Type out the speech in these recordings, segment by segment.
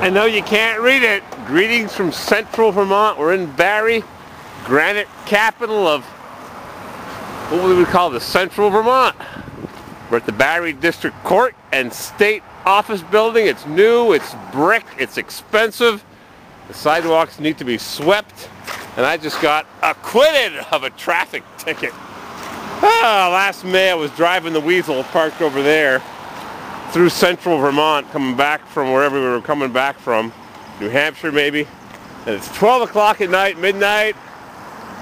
I know you can't read it. Greetings from central Vermont. We're in Barre, granite capital of what we would call the central Vermont. We're at the Barre District Court and State Office Building. It's new, it's brick, it's expensive. The sidewalks need to be swept. And I just got acquitted of a traffic ticket. Last May I was driving the Weasel parked over there through central Vermont, coming back from wherever we were coming back from, New Hampshire maybe. And it's 12 o'clock at night, midnight,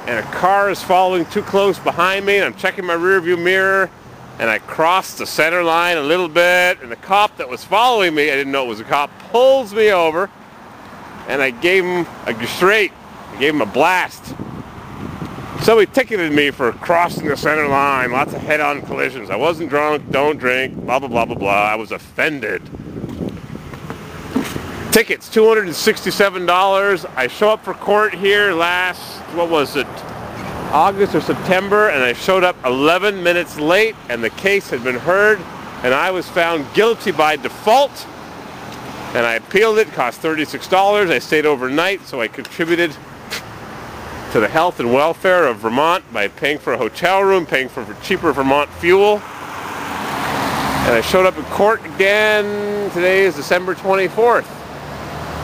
and a car is following too close behind me, and I'm checking my rear view mirror, and I crossed the center line a little bit, and the cop that was following me, I didn't know it was a cop, pulls me over, and I gave him a blast. So he ticketed me for crossing the center line, lots of head-on collisions. I wasn't drunk, don't drink, blah, blah, blah, blah, blah. I was offended. Tickets, $267. I show up for court here last, what was it, August or September, and I showed up 11 minutes late, and the case had been heard, and I was found guilty by default, and I appealed it. It cost $36. I stayed overnight, so I contributed to the health and welfare of Vermont by paying for a hotel room, paying for cheaper Vermont fuel. And I showed up in court again. Today is December 24th.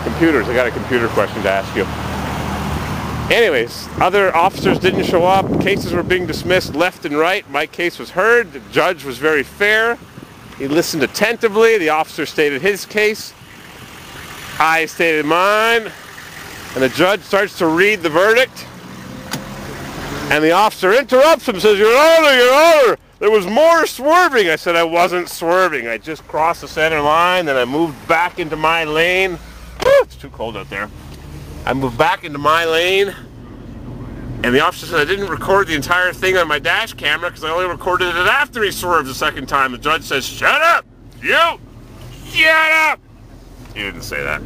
Computers, I got a computer question to ask you. Anyways, other officers didn't show up. Cases were being dismissed left and right. My case was heard. The judge was very fair. He listened attentively. The officer stated his case. I stated mine. And the judge starts to read the verdict. And the officer interrupts him and says, Your Honor, there was more swerving. I said I wasn't swerving. I just crossed the center line, then I moved back into my lane. It's too cold out there. I moved back into my lane, and the officer said I didn't record the entire thing on my dash camera because I only recorded it after he swerved the second time. The judge says, Shut up! You! Shut up! He didn't say that.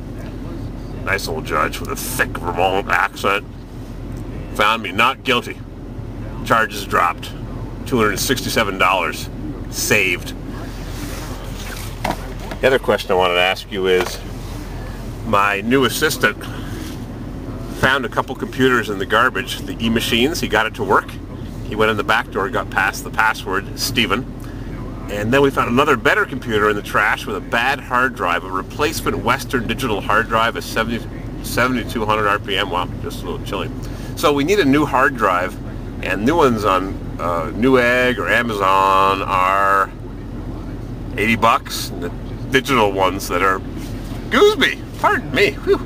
Nice old judge with a thick Vermont accent. Found me not guilty. Charges dropped. $267 saved. The other question I wanted to ask you is, my new assistant found a couple computers in the garbage, the e-machines. He got it to work. He went in the back door, got past the password, Steven. And then we found another better computer in the trash with a bad hard drive, a replacement Western digital hard drive, a 7200 RPM. Wow, just a little chilly. So we need a new hard drive, and new ones on Newegg or Amazon are $80, and the digital ones that are Gooseby, pardon me, whew,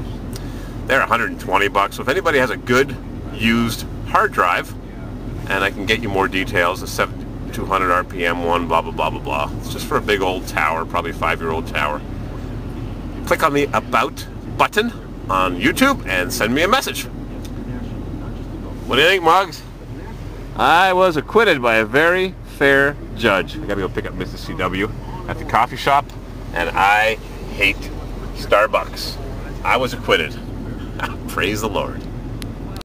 they're $120. So if anybody has a good used hard drive, and I can get you more details, a 7200 RPM one, blah, blah, blah, blah, blah. It's just for a big old tower, probably 5-year-old tower. Click on the About button on YouTube and send me a message. What do you think, Muggs? I was acquitted by a very fair judge. I gotta go pick up Mrs. CW at the coffee shop, and I hate Starbucks. I was acquitted. Praise the Lord.